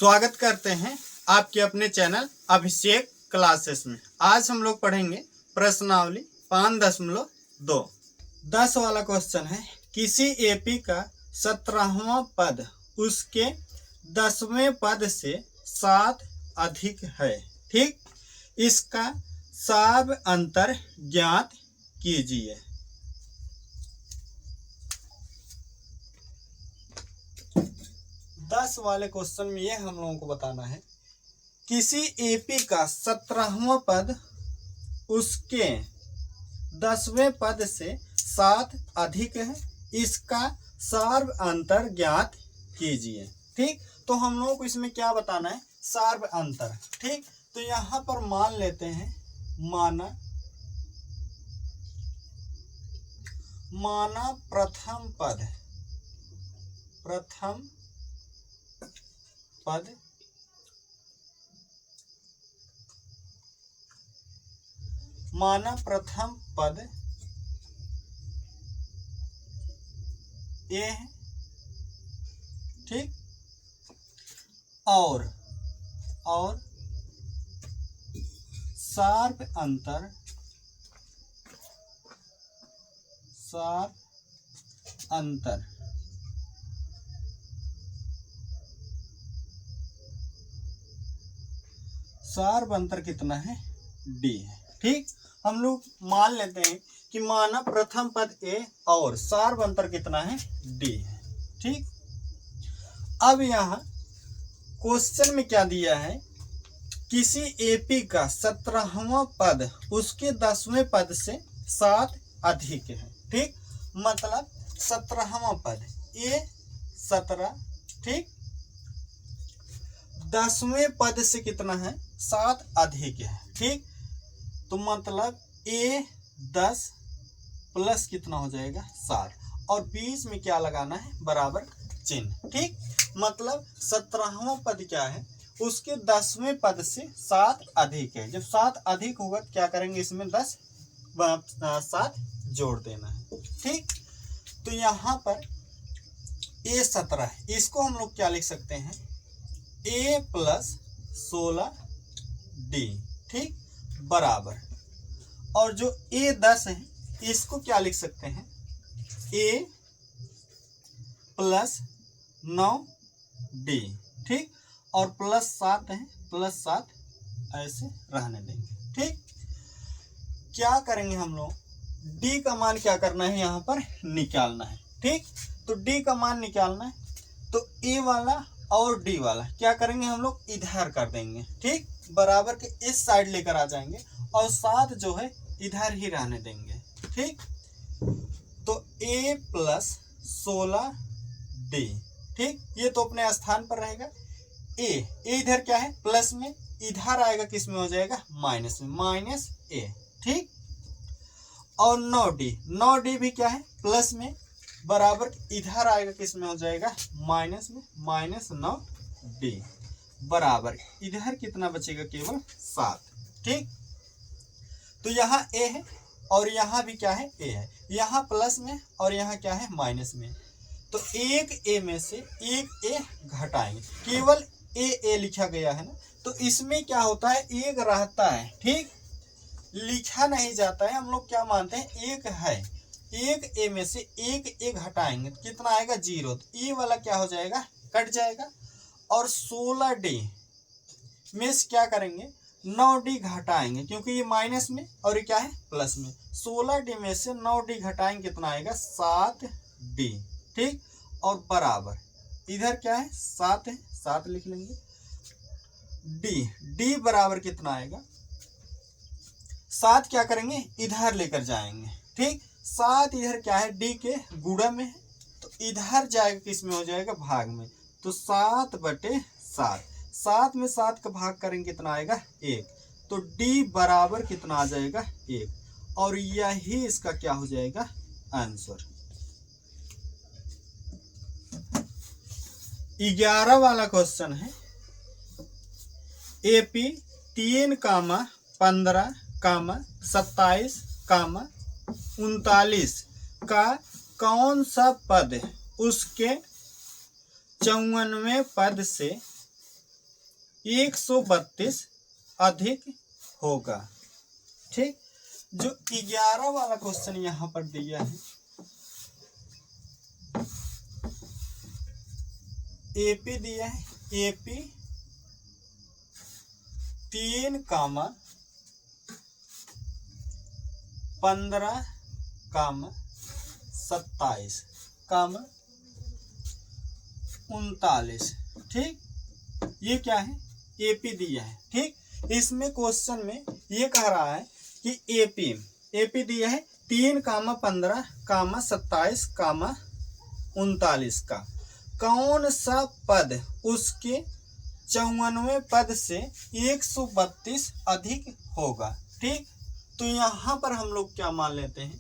स्वागत करते हैं आपके अपने चैनल अभिषेक क्लासेस में। आज हम लोग पढ़ेंगे प्रश्नावली 5.2। 10 वाला क्वेश्चन है, किसी एपी का 17वां पद उसके 10वें पद से 7 अधिक है। ठीक, इसका सार अंतर ज्ञात कीजिए। दस वाले क्वेश्चन में ये हम लोगों को बताना है, किसी एपी का 17वां पद उसके 10वें पद से 7 अधिक है, इसका सार अंतर ज्ञात कीजिए। ठीक, तो हम लोगों को इसमें क्या बताना है, सार अंतर। ठीक, तो यहां पर मान लेते हैं, माना प्रथम पद माना प्रथम पद ए है। ठीक, और सार अंतर कितना है, डी है। ठीक, हम लोग मान लेते हैं कि माना प्रथम पद ए और सार अंतर कितना है, डी है। ठीक, अब यहां क्वेश्चन में क्या दिया है, किसी एपी का 17वां पद उसके 10वें पद से 7 अधिक है। ठीक, मतलब 17वां पद ए 17, ठीक, 10वें पद से कितना है, 7 अधिक है। ठीक, तो मतलब ए 10 प्लस कितना हो जाएगा, 7, और बीच में क्या लगाना है, बराबर चिन्ह। ठीक, मतलब 17वां पद क्या है, उसके 10वें पद से 7 अधिक है। जब 7 अधिक होगा तो क्या करेंगे, इसमें 7 जोड़ देना है। ठीक, तो यहां पर ए 17 है, इसको हम लोग क्या लिख सकते हैं, ए प्लस 16 डी। ठीक, बराबर, और जो ए 10 है इसको क्या लिख सकते हैं, ए प्लस 9 डी। ठीक, और प्लस 7 है, प्लस 7 ऐसे रहने देंगे। ठीक, क्या करेंगे हम लोग, डी का मान क्या करना है, यहां पर निकालना है। ठीक, तो डी का मान निकालना है, तो ए वाला और डी वाला क्या करेंगे, हम लोग इधर कर देंगे। ठीक, बराबर के इस साइड लेकर आ जाएंगे, और 7 जो है इधर ही रहने देंगे। ठीक, तो ए प्लस 16 डी। ठीक, ये तो अपने स्थान पर रहेगा। ए इधर क्या है, प्लस में, इधर आएगा किस में हो जाएगा, माइनस में, माइनस ए। ठीक, और 9d भी क्या है, प्लस में, बराबर इधर आएगा किस में हो जाएगा, माइनस में, माइनस 9d, बराबर इधर कितना बचेगा, केवल 7। ठीक, तो यहाँ ए है और यहाँ भी क्या है, ए है, यहाँ प्लस में और यहाँ क्या है, माइनस में, तो एक ए में से एक ए घटाएंगे, केवल ए लिखा गया है ना, तो इसमें क्या होता है, एक रहता है। ठीक, लिखा नहीं जाता है, हम लोग क्या मानते हैं, एक है, एक ए में से एक ए घटाएंगे तो कितना आएगा, 0, तो ए वाला क्या हो जाएगा, कट जाएगा, और 16d में से क्या करेंगे, 9d घटाएंगे, क्योंकि ये माइनस में और ये क्या है, प्लस में, 16d में से 9d घटाएंगे कितना आएगा, 7d। ठीक, और बराबर इधर क्या है, 7 है, 7 लिख लेंगे, डी बराबर कितना आएगा, 7 क्या करेंगे, इधर लेकर जाएंगे। ठीक, 7 इधर क्या है, डी के गुणा में है, तो इधर जाएगा किस में हो जाएगा, भाग में, तो 7/7, 7 में 7 का भाग करेंगे कितना आएगा, 1, तो डी बराबर कितना आ जाएगा, 1, और यही इसका क्या हो जाएगा, आंसर। 11 वाला क्वेश्चन है, एपी 3, 15, 27, 39 का कौन सा पद उसके 54वें पद से 132 अधिक होगा। ठीक, जो 11 वाला क्वेश्चन यहां पर दिया है, एपी दिया है, एपी 3, 15, 27, 39। ठीक, ये क्या है, एपी दिया है। ठीक, इसमें क्वेश्चन में ये कह रहा है कि एपी दिया है 3, 15, 27, 39 का कौन सा पद उसके 54वें पद से 132 अधिक होगा। ठीक, तो यहां पर हम लोग क्या मान लेते हैं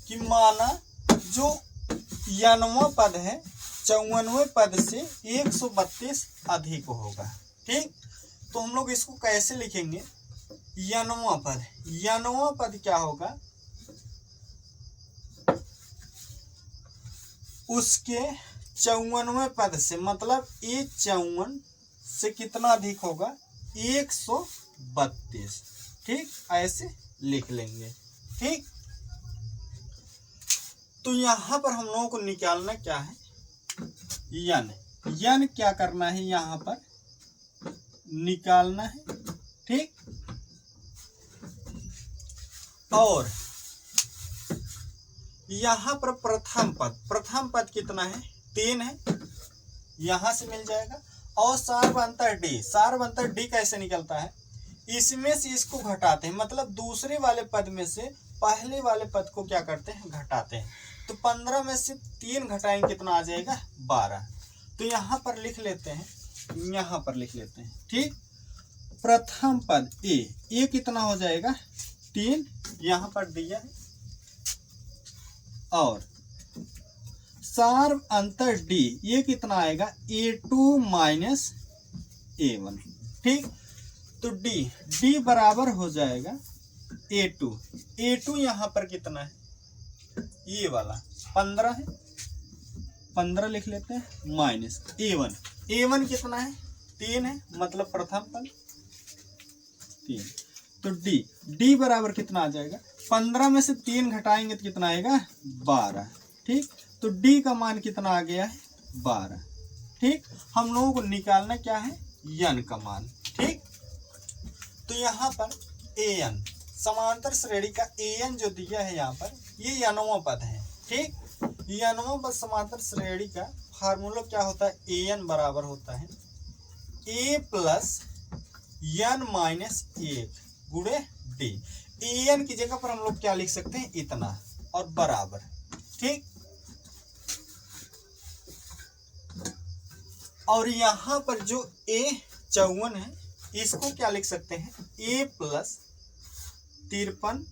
कि माना जो 91वां पद है 54वें पद से 132 अधिक होगा। ठीक, तो हम लोग इसको कैसे लिखेंगे, 91वां पद, 91वां पद क्या होगा, उसके 54वें पद से, मतलब ये 54 से कितना अधिक होगा, 132। ठीक, ऐसे लिख लेंगे। ठीक, तो यहां पर हम लोगों को निकालना क्या है, यन क्या करना है, यहां पर निकालना है। ठीक, और यहां पर प्रथम पद कितना है, 3 है, यहां से मिल जाएगा। और सार्वंतर डी कैसे निकलता है, इसमें से इसको घटाते हैं, मतलब दूसरे वाले पद में से पहले वाले पद को क्या करते हैं, घटाते हैं। तो 15 में से 3 घटाएंगे, कितना आ जाएगा, 12। तो यहां पर लिख लेते हैं, ठीक, प्रथम पद ए कितना हो जाएगा, 3, यहां पर दिया है, और सार्वंतर डी ये कितना आएगा, A2 माइनस A1। ठीक, तो डी बराबर हो जाएगा A2 यहां पर कितना है, ये वाला 15 है, 15 लिख लेते हैं, माइनस A1 कितना है, 3 है, मतलब प्रथम पद 3। तो डी बराबर कितना आ जाएगा, 15 में से 3 घटाएंगे तो कितना आएगा, 12। ठीक, तो डी का मान कितना आ गया है, 12। ठीक, हम लोगों को निकालना क्या है, यन का मान। ठीक, तो यहाँ पर एन समांतर श्रेणी का एन जो दिया है, यहाँ पर ये यनवां पद है। ठीक, यनवां पद समांतर श्रेणी का फार्मूला क्या होता है, एन बराबर होता है ए प्लस एन माइनस 1 गुणे डी। एन की जगह पर हम लोग क्या लिख सकते हैं, इतना, और बराबर। ठीक, और यहां पर जो A54 है, इसको क्या लिख सकते हैं, A प्लस 53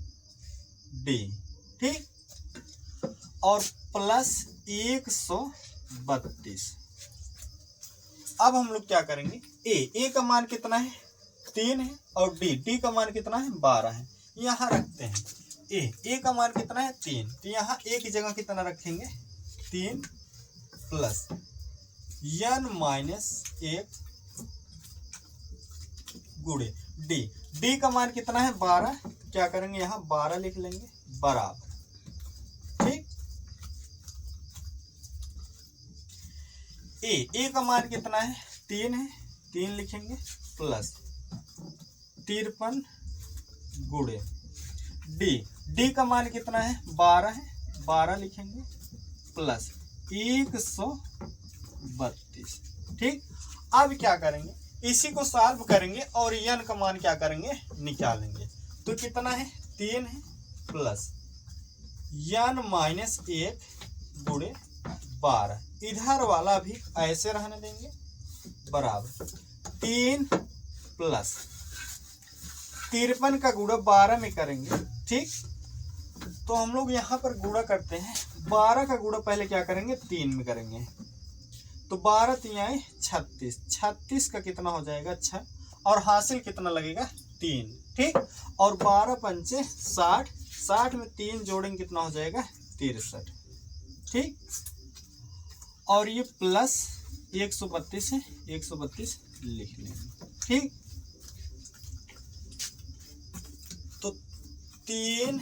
डी। ठीक, और प्लस 132। अब हम लोग क्या करेंगे, ए का मान कितना है, 3 है, और डी का मान कितना है, 12 है। यहां रखते हैं, ए का मान कितना है, 3, तो यहां ए की जगह कितना रखेंगे, 3 प्लस एन माइनस 1 गुणे डी का मान कितना है, 12, क्या करेंगे, यहां 12 लिख लेंगे, बराबर। ठीक, ए का मान कितना है, 3 है, 3 लिखेंगे, प्लस 53 गुणे डी का मान कितना है, 12 है, 12 लिखेंगे, प्लस 132। ठीक, अब क्या करेंगे, इसी को सॉल्व करेंगे और एन का मान क्या करेंगे, निकालेंगे। तो कितना है, 3 है, प्लस एन माइनस 1 गुणे 12, इधर वाला भी ऐसे रहने देंगे, बराबर 3 प्लस 53 का गुणा 12 में करेंगे। ठीक, तो हम लोग यहाँ पर गुणा करते हैं, 12 का गुणा पहले क्या करेंगे, 3 में करेंगे, तो 12 3 आए 36, 36 का कितना हो जाएगा, 6, और हासिल कितना लगेगा, 3। ठीक, और 12 पंचे 60, 60 में 3 जोड़ेंगे कितना हो जाएगा, 63। ठीक, और ये प्लस 132 है, 132 लिख लेंगे। ठीक, तो 3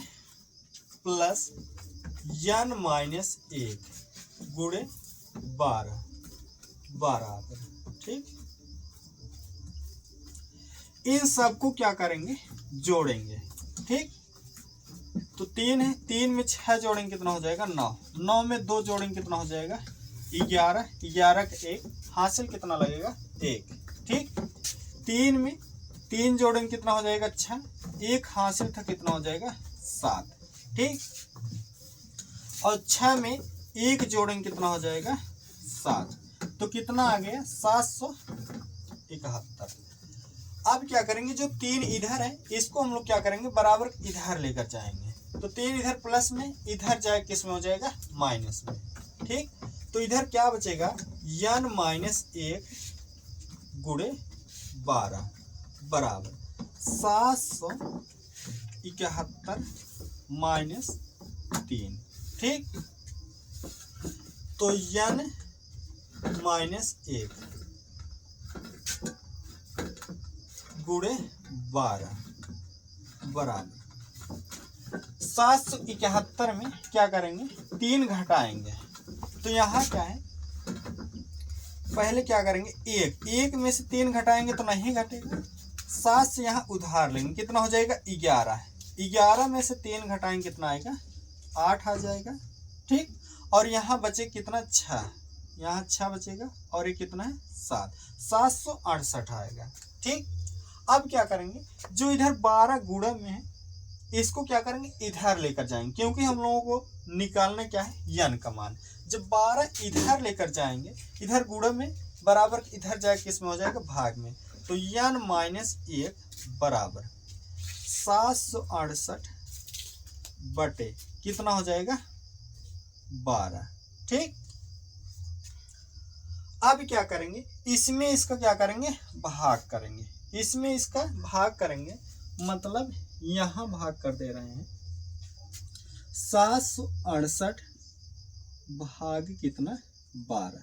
प्लस n माइनस 1 गुणे 12 आता है। ठीक, इन सबको क्या करेंगे, जोड़ेंगे। ठीक, तो 3 है, 3 में 6 जोड़ेंगे कितना हो जाएगा 9, 9 में 2 जोड़ेंगे कितना हो जाएगा 11, 11 का 1 हासिल कितना लगेगा 1। ठीक, 3 में 3 जोड़ेंगे कितना हो जाएगा 6, 1 हासिल था कितना हो जाएगा 7। ठीक, और 6 में 1 जोड़ेंगे कितना हो जाएगा 7, तो कितना आ गया 771। अब क्या करेंगे, जो 3 इधर है इसको हम लोग क्या करेंगे बराबर इधर लेकर जाएंगे, तो 3 इधर प्लस में, इधर जाए किस में हो जाएगा माइनस में। ठीक, तो इधर क्या बचेगा n माइनस 1 गुणे 12 बराबर 771 माइनस 3। ठीक, तो n माइनस 1 गुणे 12 बराबर 771 में क्या करेंगे 3 घटाएंगे, तो यहाँ क्या है पहले क्या करेंगे 1 में से 3 घटाएंगे तो नहीं घटेगा, 7 से यहाँ उधार लेंगे कितना हो जाएगा 11, 11 में से 3 घटाएंगे कितना आएगा 8 आ जाएगा। ठीक, और यहाँ बचे कितना 6, यहाँ 6 बचेगा और ये कितना है 7, 768 आएगा। ठीक, अब क्या करेंगे, जो इधर 12 गुणा में है इसको क्या करेंगे इधर लेकर जाएंगे, क्योंकि हम लोगों को निकालना क्या है n का मान। जब 12 इधर लेकर जाएंगे, इधर गुणा में बराबर इधर जाए किस में हो जाएगा भाग में, तो n माइनस 1 बराबर 768 बटे कितना हो जाएगा 12। ठीक, अब क्या करेंगे, इसमें इसका क्या करेंगे भाग करेंगे, इसमें इसका भाग करेंगे, मतलब यहाँ भाग कर दे रहे हैं 768 भाग कितना 12।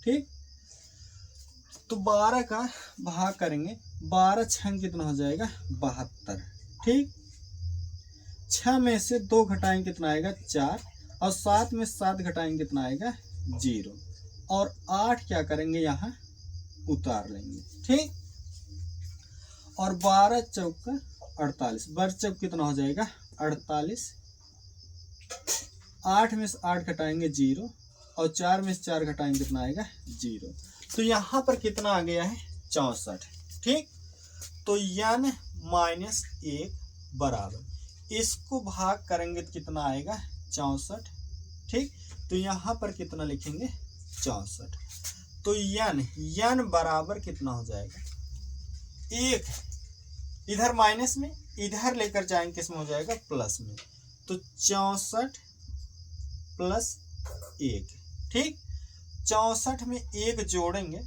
ठीक, तो 12 का भाग करेंगे, 12 6 कितना हो जाएगा 72। ठीक, 6 में से 2 घटाएंगे कितना आएगा 4, और 7 में 7 घटाएंगे कितना आएगा 0, और 8 क्या करेंगे यहाँ उतार लेंगे। ठीक, और 12 चौका 48, 12 चौक कितना हो जाएगा 48, 8 में से 8 घटाएंगे 0, और 4 में से 4 घटाएंगे कितना आएगा 0, तो यहाँ पर कितना आ गया है 64। ठीक, तो n माइनस 1 बराबर इसको भाग करेंगे तो कितना आएगा 64। ठीक, तो यहाँ पर कितना लिखेंगे 64, तो n बराबर कितना हो जाएगा 1, इधर माइनस में इधर लेकर जाएंगे किस में हो जाएगा प्लस में, तो 64 प्लस 1। ठीक, 64 में 1 जोड़ेंगे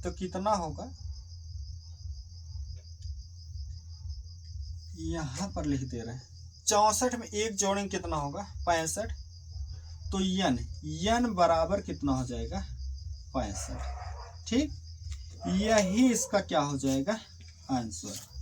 तो कितना होगा, यहाँ पर लिख दे रहे हैं 64 में 1 जोड़ेंगे कितना होगा 65, तो n बराबर कितना हो जाएगा 65। ठीक, यही इसका क्या हो जाएगा आंसर।